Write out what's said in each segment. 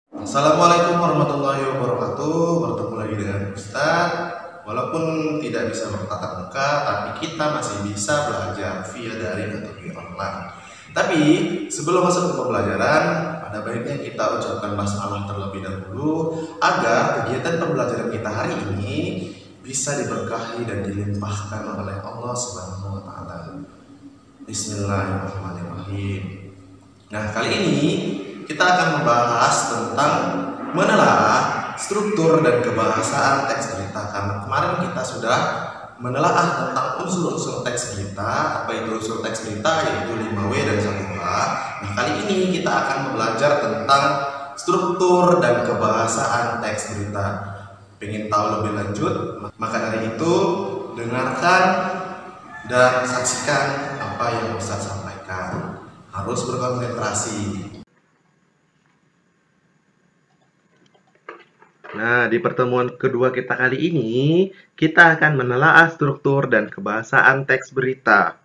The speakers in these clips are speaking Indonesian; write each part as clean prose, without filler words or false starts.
Assalamualaikum warahmatullahi wabarakatuh. Bertemu lagi dengan Ustadz. Walaupun tidak bisa bertatap muka, tapi kita masih bisa belajar via daring atau via online. Tapi sebelum masuk ke pembelajaran, ada baiknya kita ucapkan basmalah terlebih dahulu agar kegiatan pembelajaran kita hari ini bisa diberkahi dan dilimpahkan oleh Allah Subhanahu wa taala. Bismillahirrahmanirrahim. Nah, kali ini kita akan membahas tentang menelaah struktur dan kebahasaan teks berita. Karena kemarin kita sudah menelaah tentang unsur-unsur teks berita. Apa itu unsur teks berita? Yaitu 5W dan 1H. Nah, kali ini kita akan belajar tentang struktur dan kebahasaan teks berita. Pengen tahu lebih lanjut? Maka dari itu, dengarkan dan saksikan apa yang Ustaz sampaikan. Harus berkonsentrasi. Nah, di pertemuan kedua kita kali ini, kita akan menelaah struktur dan kebahasaan teks berita.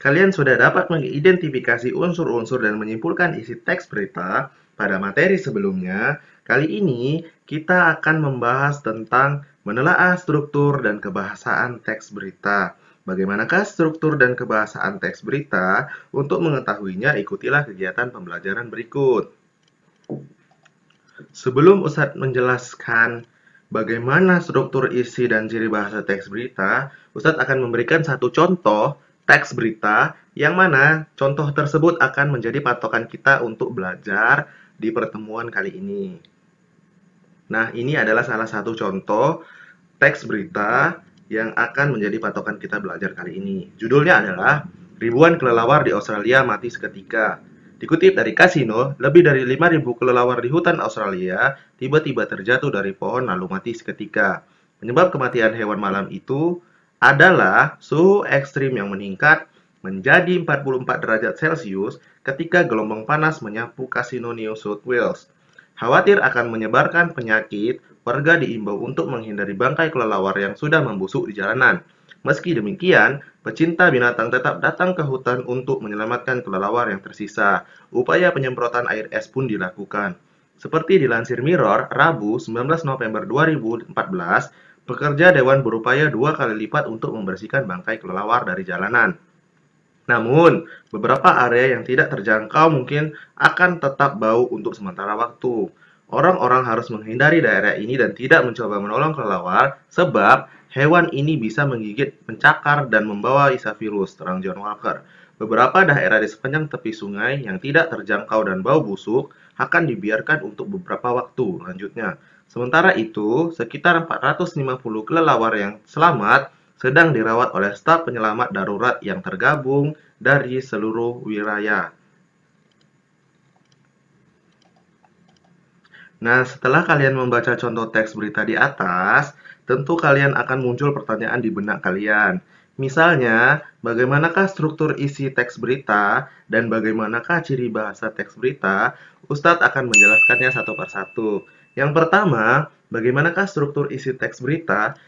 Kalian sudah dapat mengidentifikasi unsur-unsur dan menyimpulkan isi teks berita pada materi sebelumnya. Kali ini, kita akan membahas tentang menelaah struktur dan kebahasaan teks berita. Bagaimanakah struktur dan kebahasaan teks berita? Untuk mengetahuinya, ikutilah kegiatan pembelajaran berikut. Sebelum Ustadz menjelaskan bagaimana struktur isi dan ciri bahasa teks berita, Ustadz akan memberikan satu contoh teks berita yang mana contoh tersebut akan menjadi patokan kita untuk belajar di pertemuan kali ini. Nah, ini adalah salah satu contoh teks berita yang akan menjadi patokan kita belajar kali ini. Judulnya adalah Ribuan Kelelawar di Australia Mati Seketika. Dikutip dari Kasino, lebih dari 5.000 kelelawar di hutan Australia tiba-tiba terjatuh dari pohon lalu mati seketika. Penyebab kematian hewan malam itu adalah suhu ekstrim yang meningkat menjadi 44 derajat Celcius ketika gelombang panas menyapu Kasino New South Wales. Khawatir akan menyebarkan penyakit, warga diimbau untuk menghindari bangkai kelelawar yang sudah membusuk di jalanan. Meski demikian, pecinta binatang tetap datang ke hutan untuk menyelamatkan kelelawar yang tersisa. Upaya penyemprotan air es pun dilakukan. Seperti dilansir Mirror, Rabu 19 November 2014, pekerja dewan berupaya 2 kali lipat untuk membersihkan bangkai kelelawar dari jalanan. Namun, beberapa area yang tidak terjangkau mungkin akan tetap bau untuk sementara waktu. Orang-orang harus menghindari daerah ini dan tidak mencoba menolong kelelawar sebab hewan ini bisa menggigit, mencakar, dan membawa isa virus, terang John Walker. Beberapa daerah di sepanjang tepi sungai yang tidak terjangkau dan bau busuk akan dibiarkan untuk beberapa waktu lanjutnya. Sementara itu, sekitar 450 kelelawar yang selamat sedang dirawat oleh staf penyelamat darurat yang tergabung dari seluruh wilayah. Nah, setelah kalian membaca contoh teks berita di atas, tentu kalian akan muncul pertanyaan di benak kalian. Misalnya, bagaimanakah struktur isi teks berita dan bagaimanakah ciri bahasa teks berita? Ustadz akan menjelaskannya satu persatu. Yang pertama, bagaimanakah struktur isi teks berita?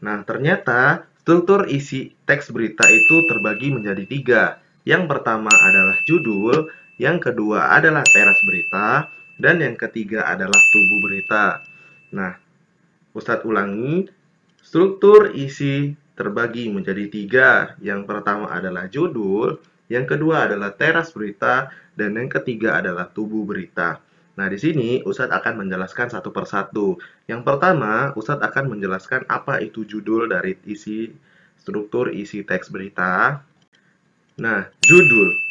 Nah, ternyata struktur isi teks berita itu terbagi menjadi tiga. Yang pertama adalah judul, yang kedua adalah teras berita, dan yang ketiga adalah tubuh berita. Nah, Ustadz ulangi, struktur isi terbagi menjadi tiga. Yang pertama adalah judul, yang kedua adalah teras berita, dan yang ketiga adalah tubuh berita. Nah, di sini Ustadz akan menjelaskan satu persatu. Yang pertama, Ustadz akan menjelaskan apa itu judul dari isi struktur isi teks berita. Nah, judul.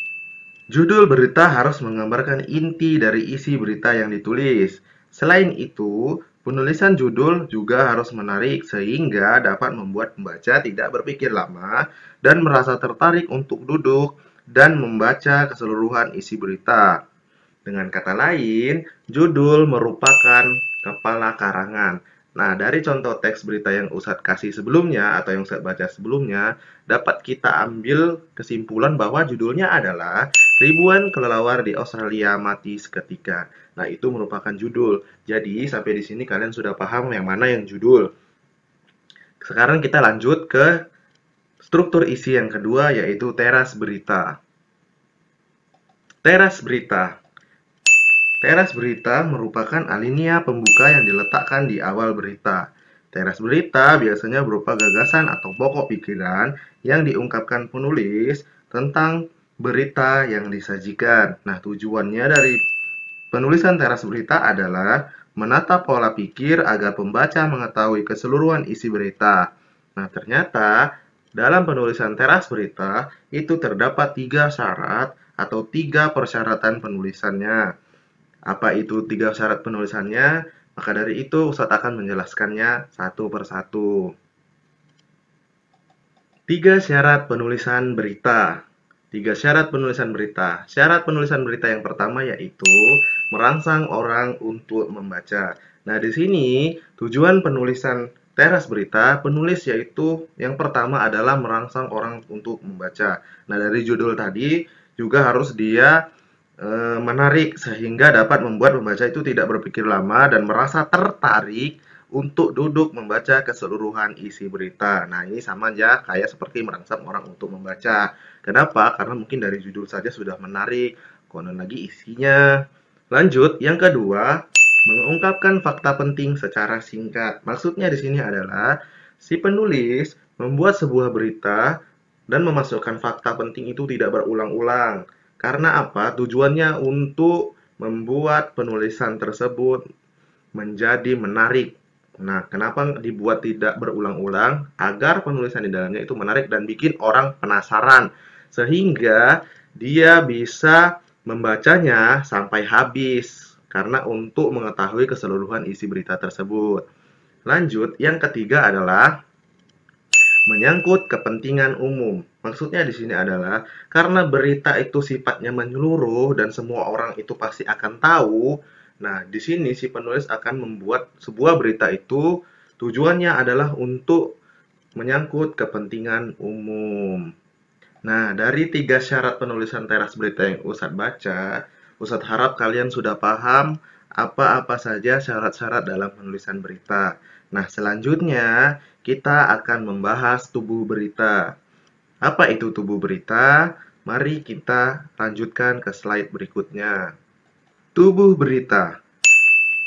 Judul berita harus menggambarkan inti dari isi berita yang ditulis. Selain itu, penulisan judul juga harus menarik sehingga dapat membuat pembaca tidak berpikir lama dan merasa tertarik untuk duduk dan membaca keseluruhan isi berita. Dengan kata lain, judul merupakan kepala karangan. Nah, dari contoh teks berita yang Ustadz kasih sebelumnya atau yang Ustadz baca sebelumnya, dapat kita ambil kesimpulan bahwa judulnya adalah Ribuan Kelelawar di Australia Mati Seketika. Nah, itu merupakan judul. Jadi, sampai di sini kalian sudah paham yang mana yang judul. Sekarang kita lanjut ke struktur isi yang kedua, yaitu teras berita. Teras berita. Teras berita merupakan alinea pembuka yang diletakkan di awal berita. Teras berita biasanya berupa gagasan atau pokok pikiran yang diungkapkan penulis tentang berita yang disajikan. Nah, tujuannya dari penulisan teras berita adalah menata pola pikir agar pembaca mengetahui keseluruhan isi berita. Nah, ternyata dalam penulisan teras berita itu terdapat 3 syarat atau 3 persyaratan penulisannya. Apa itu 3 syarat penulisannya? Maka dari itu Ustadz akan menjelaskannya satu persatu. 3 syarat penulisan berita. 3 syarat penulisan berita. Syarat penulisan berita yang pertama yaitu merangsang orang untuk membaca. Nah, di sini tujuan penulisan teras berita, penulis yaitu yang pertama adalah merangsang orang untuk membaca. Nah, dari judul tadi juga harus dia menarik sehingga dapat membuat pembaca itu tidak berpikir lama dan merasa tertarik untuk duduk membaca keseluruhan isi berita. Nah, ini sama aja kayak seperti merangsang orang untuk membaca. Kenapa? Karena mungkin dari judul saja sudah menarik, konon lagi isinya. Lanjut, yang kedua, mengungkapkan fakta penting secara singkat. Maksudnya di sini adalah si penulis membuat sebuah berita dan memasukkan fakta penting itu tidak berulang-ulang. Karena apa? Tujuannya untuk membuat penulisan tersebut menjadi menarik. Nah, kenapa dibuat tidak berulang-ulang? Agar penulisan di dalamnya itu menarik dan bikin orang penasaran. Sehingga dia bisa membacanya sampai habis. Karena untuk mengetahui keseluruhan isi berita tersebut. Lanjut, yang ketiga adalah menyangkut kepentingan umum. Maksudnya di sini adalah karena berita itu sifatnya menyeluruh dan semua orang itu pasti akan tahu. Nah, di sini si penulis akan membuat sebuah berita itu tujuannya adalah untuk menyangkut kepentingan umum. Nah, dari 3 syarat penulisan teras berita yang Ustadz baca, Ustadz harap kalian sudah paham apa-apa saja syarat-syarat dalam penulisan berita. Nah, selanjutnya kita akan membahas tubuh berita. Apa itu tubuh berita? Mari kita lanjutkan ke slide berikutnya. Tubuh berita.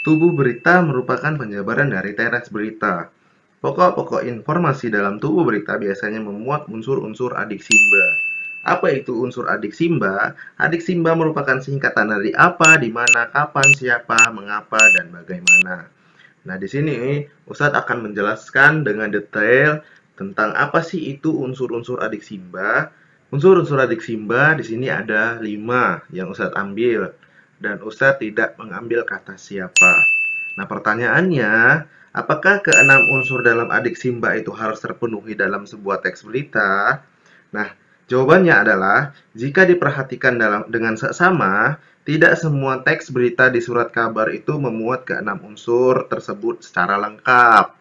Tubuh berita merupakan penjabaran dari teras berita. Pokok-pokok informasi dalam tubuh berita biasanya memuat unsur-unsur adiksimba. Apa itu unsur adiksimba? Adiksimba merupakan singkatan dari apa, di mana, kapan, siapa, mengapa, dan bagaimana. Nah, di sini Ustadz akan menjelaskan dengan detail tentang apa sih itu unsur-unsur adiksimba. Unsur-unsur adiksimba di sini ada 5 yang Ustadz ambil dan Ustadz tidak mengambil kata siapa. Nah, pertanyaannya, apakah keenam unsur dalam adiksimba itu harus terpenuhi dalam sebuah teks berita? Nah, jawabannya adalah jika diperhatikan dengan seksama, tidak semua teks berita di surat kabar itu memuat keenam unsur tersebut secara lengkap.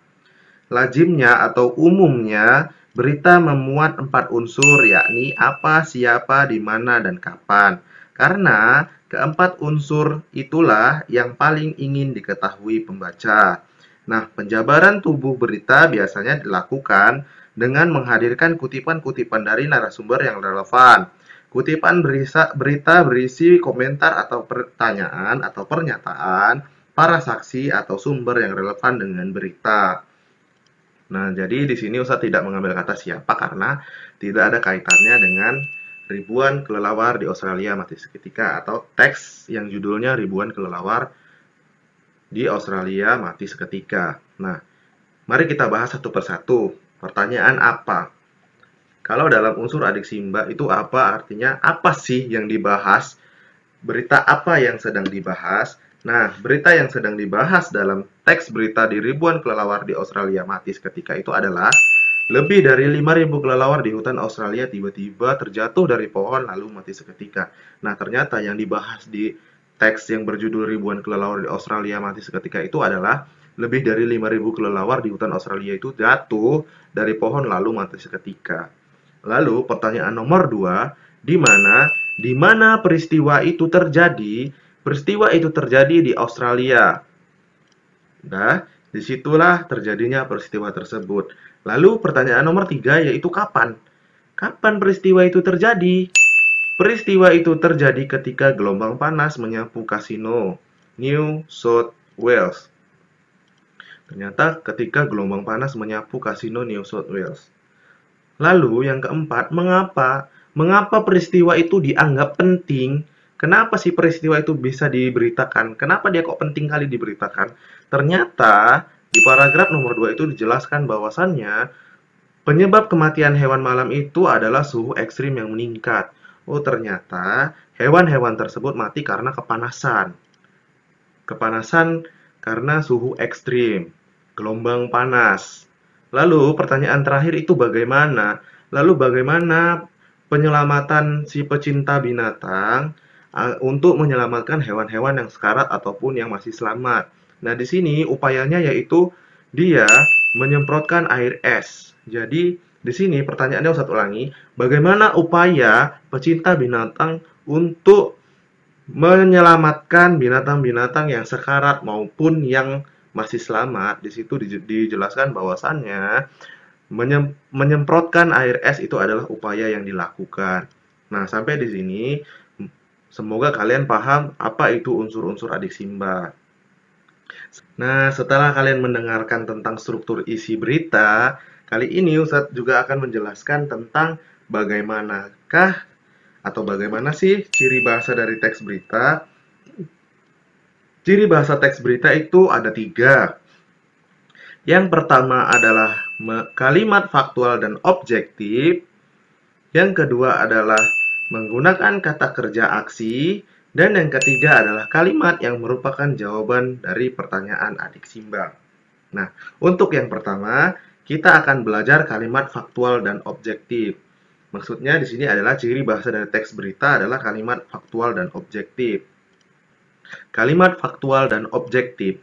Lazimnya atau umumnya, berita memuat 4 unsur, yakni apa, siapa, di mana, dan kapan. Karena keempat unsur itulah yang paling ingin diketahui pembaca. Nah, penjabaran tubuh berita biasanya dilakukan dengan menghadirkan kutipan-kutipan dari narasumber yang relevan. Kutipan berita berisi komentar atau pertanyaan atau pernyataan para saksi atau sumber yang relevan dengan berita. Nah, jadi di sini Ustadz tidak mengambil kata siapa karena tidak ada kaitannya dengan ribuan kelelawar di Australia mati seketika atau teks yang judulnya ribuan kelelawar di Australia mati seketika. Nah, mari kita bahas satu persatu. Pertanyaan apa? Kalau dalam unsur adiksimba itu apa artinya? Apa sih yang dibahas? Berita apa yang sedang dibahas? Nah, berita yang sedang dibahas dalam teks berita di ribuan kelelawar di Australia mati seketika itu adalah lebih dari 5.000 kelelawar di hutan Australia tiba-tiba terjatuh dari pohon lalu mati seketika. Nah, ternyata yang dibahas di teks yang berjudul ribuan kelelawar di Australia mati seketika itu adalah lebih dari 5.000 kelelawar di hutan Australia itu jatuh dari pohon lalu mati seketika. Lalu pertanyaan nomor 2, di mana peristiwa itu terjadi? Peristiwa itu terjadi di Australia. Nah, disitulah terjadinya peristiwa tersebut. Lalu pertanyaan nomor 3 yaitu kapan? Kapan peristiwa itu terjadi? Peristiwa itu terjadi ketika gelombang panas menyapu kasino New South Wales. Ternyata ketika gelombang panas menyapu kasino New South Wales. Lalu yang keempat, mengapa? Mengapa peristiwa itu dianggap penting? Kenapa sih peristiwa itu bisa diberitakan? Kenapa dia kok penting kali diberitakan? Ternyata di paragraf nomor 2 itu dijelaskan bahwasannya penyebab kematian hewan malam itu adalah suhu ekstrim yang meningkat. Oh, ternyata hewan-hewan tersebut mati karena kepanasan. Kepanasan karena suhu ekstrim, gelombang panas. Lalu pertanyaan terakhir itu bagaimana? Lalu bagaimana penyelamatan si pecinta binatang untuk menyelamatkan hewan-hewan yang sekarat ataupun yang masih selamat? Nah, di sini upayanya yaitu dia menyemprotkan air es. Jadi, di sini pertanyaannya satu ulangi, bagaimana upaya pecinta binatang untuk menyelamatkan binatang-binatang yang sekarat maupun yang masih selamat? Di situ dijelaskan bahwasannya menyemprotkan air es itu adalah upaya yang dilakukan. Nah, sampai di sini semoga kalian paham apa itu unsur-unsur adik Simba. Nah, setelah kalian mendengarkan tentang struktur isi berita, kali ini Ustadz juga akan menjelaskan tentang bagaimanakah atau bagaimana sih ciri bahasa dari teks berita. Ciri bahasa teks berita itu ada 3. Yang pertama adalah kalimat faktual dan objektif. Yang kedua adalah menggunakan kata kerja aksi. Dan yang ketiga adalah kalimat yang merupakan jawaban dari pertanyaan adik Simba. Nah, untuk yang pertama, kita akan belajar kalimat faktual dan objektif. Maksudnya di sini adalah ciri bahasa dari teks berita adalah kalimat faktual dan objektif. Kalimat faktual dan objektif.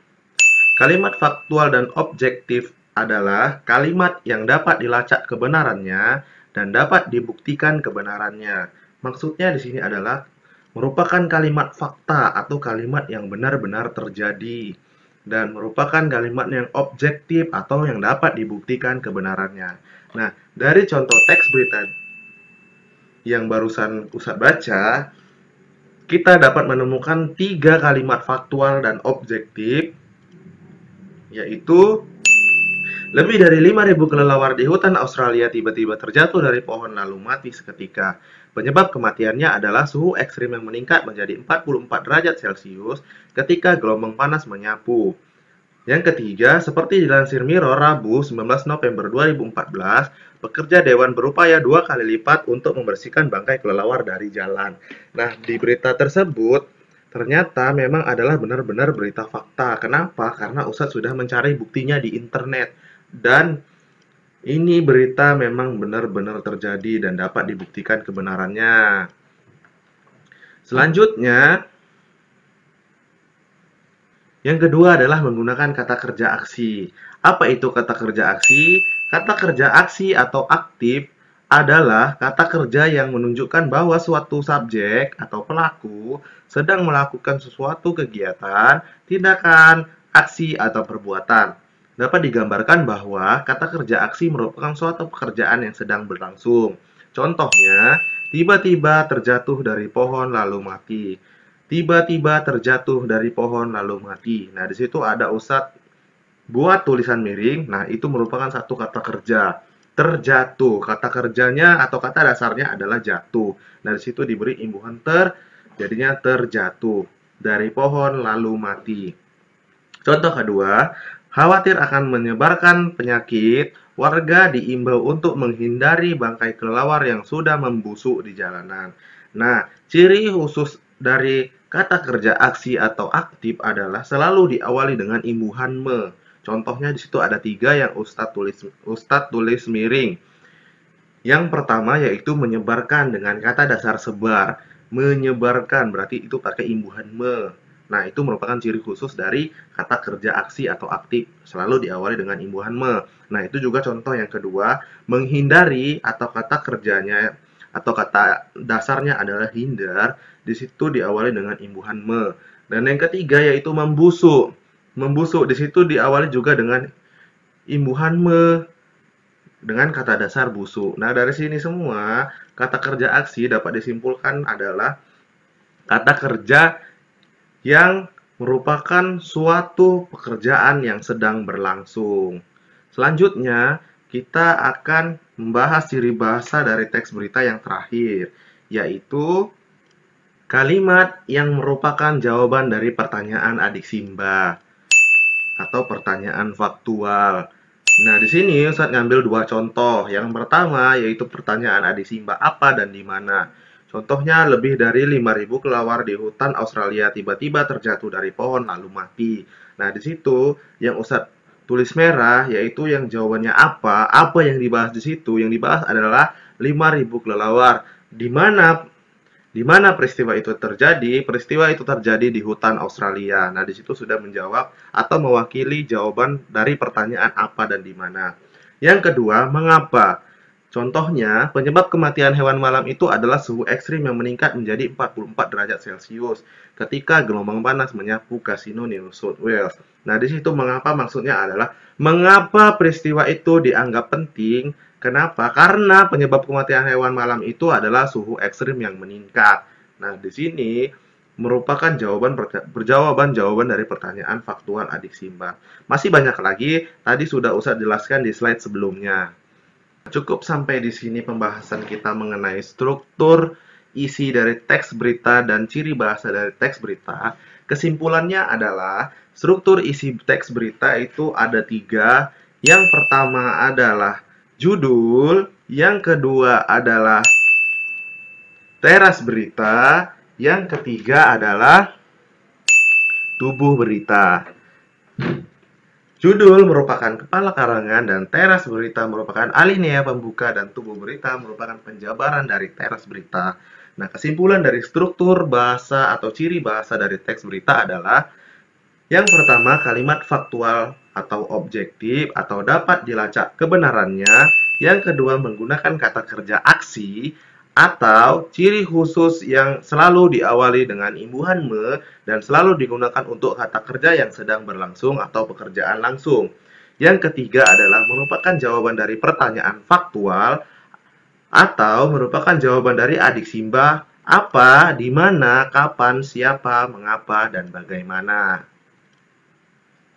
Kalimat faktual dan objektif adalah kalimat yang dapat dilacak kebenarannya dan dapat dibuktikan kebenarannya. Maksudnya di sini adalah merupakan kalimat fakta atau kalimat yang benar-benar terjadi dan merupakan kalimat yang objektif atau yang dapat dibuktikan kebenarannya. Nah, dari contoh teks berita yang barusan Ustadz baca, kita dapat menemukan 3 kalimat faktual dan objektif, yaitu lebih dari 5.000 kelelawar di hutan Australia tiba-tiba terjatuh dari pohon lalu mati seketika. Penyebab kematiannya adalah suhu ekstrim yang meningkat menjadi 44 derajat Celcius ketika gelombang panas menyapu. Yang ketiga, seperti dilansir Mirror Rabu 19 November 2014, pekerja dewan berupaya 2 kali lipat untuk membersihkan bangkai kelelawar dari jalan. Nah, di berita tersebut ternyata memang adalah benar-benar berita fakta. Kenapa? Karena Ustadz sudah mencari buktinya di internet. Dan ini berita memang benar-benar terjadi dan dapat dibuktikan kebenarannya. Selanjutnya, yang kedua adalah menggunakan kata kerja aksi. Apa itu kata kerja aksi? Kata kerja aksi atau aktif adalah kata kerja yang menunjukkan bahwa suatu subjek atau pelaku sedang melakukan sesuatu kegiatan, tindakan, aksi, atau perbuatan. Dapat digambarkan bahwa kata kerja aksi merupakan suatu pekerjaan yang sedang berlangsung. Contohnya, tiba-tiba terjatuh dari pohon lalu mati. Tiba-tiba terjatuh dari pohon lalu mati. Nah, di situ ada Ustadz buat tulisan miring. Nah, itu merupakan satu kata kerja. Terjatuh. Kata kerjanya atau kata dasarnya adalah jatuh. Nah, di situ diberi imbuhan jadinya terjatuh dari pohon lalu mati. Contoh kedua, khawatir akan menyebarkan penyakit, warga diimbau untuk menghindari bangkai kelelawar yang sudah membusuk di jalanan. Nah, ciri khusus dari kata kerja aksi atau aktif adalah selalu diawali dengan imbuhan me. Contohnya di situ ada 3 yang Ustadz tulis miring. Yang pertama yaitu menyebarkan dengan kata dasar sebar. Menyebarkan berarti itu pakai imbuhan me. Nah, itu merupakan ciri khusus dari kata kerja aksi atau aktif, selalu diawali dengan imbuhan me. Nah, itu juga contoh yang kedua, menghindari atau kata kerjanya atau kata dasarnya adalah hindar, di situ diawali dengan imbuhan me. Dan yang ketiga yaitu membusuk. Membusuk di situ diawali juga dengan imbuhan me. dengan kata dasar busuk. Nah, dari sini semua kata kerja aksi dapat disimpulkan adalah kata kerja yang merupakan suatu pekerjaan yang sedang berlangsung. Selanjutnya, kita akan membahas ciri bahasa dari teks berita yang terakhir, yaitu kalimat yang merupakan jawaban dari pertanyaan adik Simba atau pertanyaan faktual. Nah, di sini Ustadz ngambil dua contoh. Yang pertama yaitu pertanyaan adik Simba, apa dan di mana. Contohnya, lebih dari 5.000 kelelawar di hutan Australia tiba-tiba terjatuh dari pohon lalu mati. Nah, di situ yang Ustadz tulis merah yaitu yang jawabannya apa yang dibahas di situ. Yang dibahas adalah 5.000 kelelawar. Di mana peristiwa itu terjadi? Peristiwa itu terjadi di hutan Australia. Nah, di situ sudah menjawab atau mewakili jawaban dari pertanyaan apa dan di mana. Yang kedua, mengapa? Contohnya, penyebab kematian hewan malam itu adalah suhu ekstrim yang meningkat menjadi 44 derajat Celcius ketika gelombang panas menyapu kasino New South Wales. Nah, di situ mengapa maksudnya adalah mengapa peristiwa itu dianggap penting. Kenapa? Karena penyebab kematian hewan malam itu adalah suhu ekstrim yang meningkat. Nah, di sini merupakan jawaban dari pertanyaan faktual adik Simba. Masih banyak lagi, tadi sudah Ustadz jelaskan di slide sebelumnya. Cukup sampai di sini pembahasan kita mengenai struktur isi dari teks berita dan ciri bahasa dari teks berita. Kesimpulannya adalah struktur isi teks berita itu ada 3. Yang pertama adalah judul, yang kedua adalah teras berita, yang ketiga adalah tubuh berita. Judul merupakan kepala karangan dan teras berita merupakan alinea pembuka dan tubuh berita merupakan penjabaran dari teras berita. Nah, kesimpulan dari struktur bahasa atau ciri bahasa dari teks berita adalah yang pertama, kalimat faktual atau objektif atau dapat dilacak kebenarannya. Yang kedua, menggunakan kata kerja aksi atau ciri khusus yang selalu diawali dengan imbuhan me dan selalu digunakan untuk kata kerja yang sedang berlangsung atau pekerjaan langsung. Yang ketiga adalah merupakan jawaban dari pertanyaan faktual atau merupakan jawaban dari adik Simba, apa, di mana, kapan, siapa, mengapa, dan bagaimana.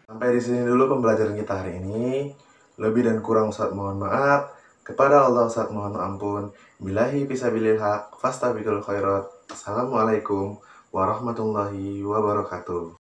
Sampai di sini dulu pembelajaran kita hari ini. Lebih dan kurang Ustadz mohon maaf. Kepada Allah Ustadz mohon ampun. Billahi fisabilil haq, fastabiqul khairat. Assalamualaikum warahmatullahi wabarakatuh.